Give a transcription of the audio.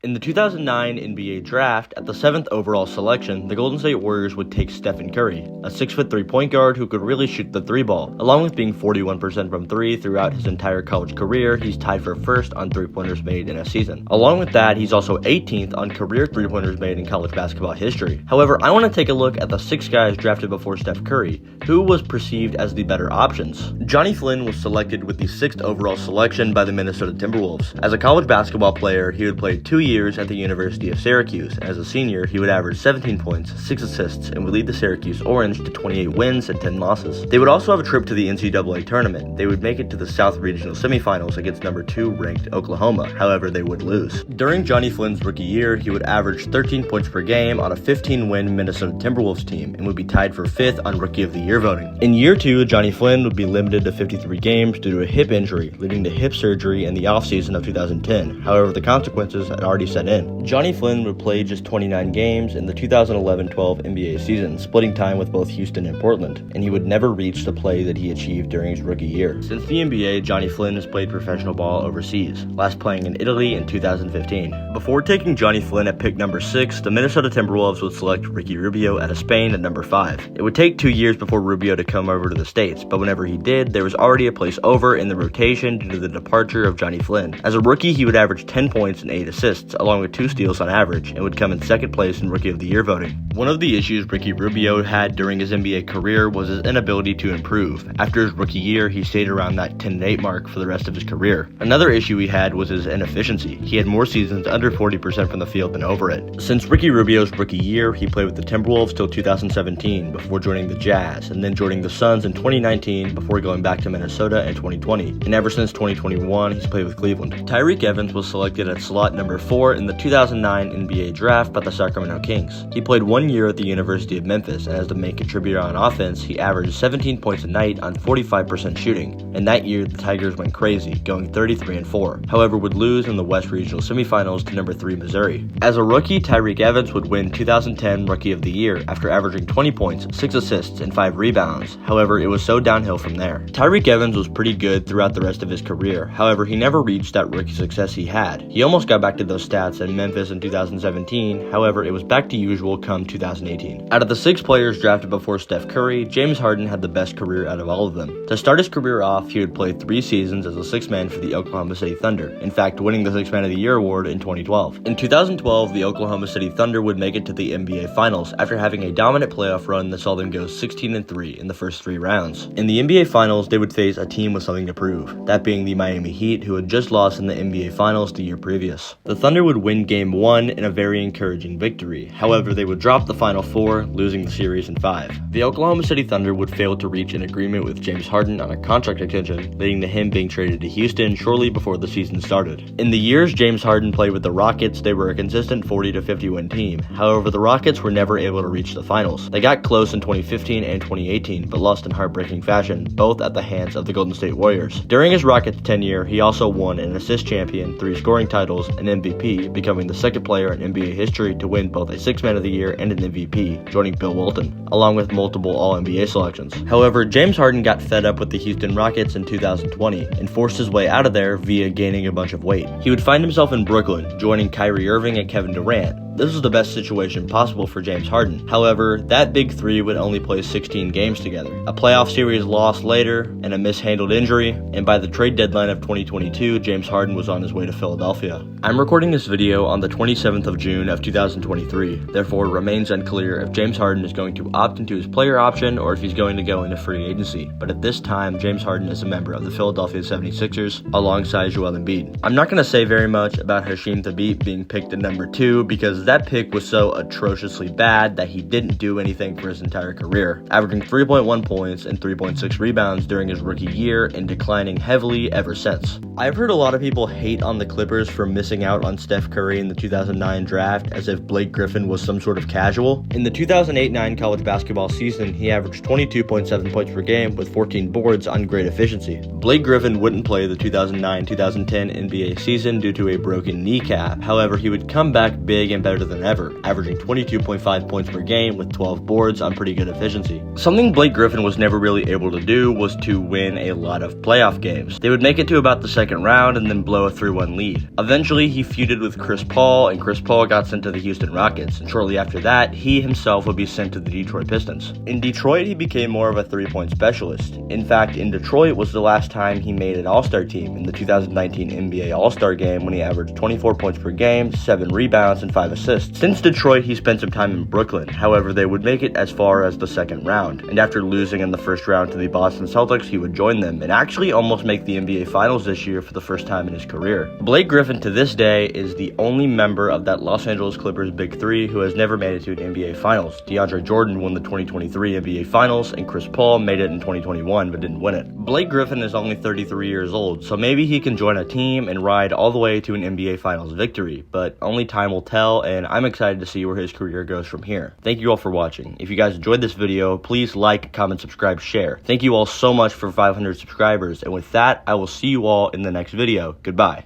In the 2009 NBA Draft, at the 7th overall selection, the Golden State Warriors would take Stephen Curry, a 6'3" point guard who could really shoot the three ball. Along with being 41% from three throughout his entire college career, he's tied for first on three-pointers made in a season. Along with that, he's also 18th on career three-pointers made in college basketball history. However, I want to take a look at the 6 guys drafted before Steph Curry, who was perceived as the better options. Johnny Flynn was selected with the 6th overall selection by the Minnesota Timberwolves. As a college basketball player, he would play 2 years at the University of Syracuse, and as a senior, he would average 17 points, 6 assists, and would lead the Syracuse Orange to 28 wins and 10 losses. They would also have a trip to the NCAA tournament. They would make it to the South Regional semifinals against number 2 ranked Oklahoma, however they would lose. During Johnny Flynn's rookie year, he would average 13 points per game on a 15-win Minnesota Timberwolves team, and would be tied for 5th on Rookie of the Year voting. In year 2, Johnny Flynn would be limited to 53 games due to a hip injury, leading to hip surgery in the offseason of 2010. However, the consequences had already set in. Johnny Flynn would play just 29 games in the 2011-12 NBA season, splitting time with both Houston and Portland, and he would never reach the play that he achieved during his rookie year. Since the NBA, Johnny Flynn has played professional ball overseas, last playing in Italy in 2015. Before taking Johnny Flynn at pick number 6, the Minnesota Timberwolves would select Ricky Rubio out of Spain at number 5. It would take 2 years before Rubio to come over to the States, but whenever he did, there was already a place over in the rotation due to the departure of Johnny Flynn. As a rookie, he would average 10 points and 8 assists, along with 2 steals on average, and would come in 2nd place in Rookie of the Year voting. One of the issues Ricky Rubio had during his NBA career was his inability to improve. After his rookie year, he stayed around that 10-8 mark for the rest of his career. Another issue he had was his inefficiency. He had more seasons under 40% from the field than over it. Since Ricky Rubio's rookie year, he played with the Timberwolves till 2017 before joining the Jazz, and then joining the Suns in 2019 before going back to Minnesota in 2020. And ever since 2021, he's played with Cleveland. Tyreek Evans was selected at slot number 4 in the 2009 NBA Draft by the Sacramento Kings. He played 1 year at the University of Memphis, and as the main contributor on offense, he averaged 17 points a night on 45% shooting. And that year, the Tigers went crazy, going 33-4. However, would lose in the West Regional semifinals to number 3 Missouri. As a rookie, Tyreek Evans would win 2010 Rookie of the Year after averaging 20 points, 6 assists, and 5 rebounds. However, it was so downhill from there. Tyreek Evans was pretty good throughout the rest of his career. However, he never reached that rookie success he had. He almost got back to those stats in Memphis in 2017, however, it was back to usual come 2018. Out of the 6 players drafted before Steph Curry, James Harden had the best career out of all of them. To start his career off, he would play 3 seasons as a 6th man for the Oklahoma City Thunder, in fact winning the 6th Man of the Year award in 2012. In 2012, the Oklahoma City Thunder would make it to the NBA Finals after having a dominant playoff run that saw them go 16-3 in the first 3 rounds. In the NBA Finals, they would face a team with something to prove, that being the Miami Heat, who had just lost in the NBA Finals the year previous. The Thunder would win Game 1 in a very encouraging victory. However, they would drop the Final 4, losing the series in 5. The Oklahoma City Thunder would fail to reach an agreement with James Harden on a contract extension, leading to him being traded to Houston shortly before the season started. In the years James Harden played with the Rockets, they were a consistent 40-50 win team. However, the Rockets were never able to reach the finals. They got close in 2015 and 2018, but lost in heartbreaking fashion, both at the hands of the Golden State Warriors. During his Rockets tenure, he also won an assist champion, 3 scoring titles, an MVP, becoming the 2nd player in NBA history to win both a 6th Man of the Year and an MVP, joining Bill Walton, along with multiple All-NBA selections. However, James Harden got fed up with the Houston Rockets in 2020 and forced his way out of there via gaining a bunch of weight. He would find himself in Brooklyn, joining Kyrie Irving and Kevin Durant. This was the best situation possible for James Harden. However, that big 3 would only play 16 games together. A playoff series lost later, and a mishandled injury, and by the trade deadline of 2022, James Harden was on his way to Philadelphia. I'm recording this video on the 27th of June of 2023, therefore it remains unclear if James Harden is going to opt into his player option or if he's going to go into free agency. But at this time, James Harden is a member of the Philadelphia 76ers alongside Joel Embiid. I'm not going to say very much about Hasheem Thabeet being picked at number 2 because that pick was so atrociously bad that he didn't do anything for his entire career, averaging 3.1 points and 3.6 rebounds during his rookie year and declining heavily ever since. I've heard a lot of people hate on the Clippers for missing out on Steph Curry in the 2009 draft as if Blake Griffin was some sort of casual. In the 2008-9 college basketball season, he averaged 22.7 points per game with 14 boards on great efficiency. Blake Griffin wouldn't play the 2009-2010 NBA season due to a broken kneecap. However, he would come back big and better better than ever, averaging 22.5 points per game with 12 boards on pretty good efficiency. Something Blake Griffin was never really able to do was to win a lot of playoff games. They would make it to about the second round and then blow a 3-1 lead. Eventually, he feuded with Chris Paul, and Chris Paul got sent to the Houston Rockets, and shortly after that, he himself would be sent to the Detroit Pistons. In Detroit, he became more of a three-point specialist. In fact, in Detroit was the last time he made an All-Star team in the 2019 NBA All-Star game when he averaged 24 points per game, 7 rebounds, and 5 assists. Since Detroit, he spent some time in Brooklyn. However, they would make it as far as the second round, and after losing in the first round to the Boston Celtics, he would join them and actually almost make the NBA Finals this year for the first time in his career. Blake Griffin to this day is the only member of that Los Angeles Clippers Big Three who has never made it to an NBA Finals. DeAndre Jordan won the 2023 NBA Finals, and Chris Paul made it in 2021 but didn't win it. Blake Griffin is only 33 years old, so maybe he can join a team and ride all the way to an NBA Finals victory, but only time will tell, and I'm excited to see where his career goes from here. Thank you all for watching. If you guys enjoyed this video, please like, comment, subscribe, share. Thank you all so much for 500 subscribers, and with that, I will see you all in the next video. Goodbye.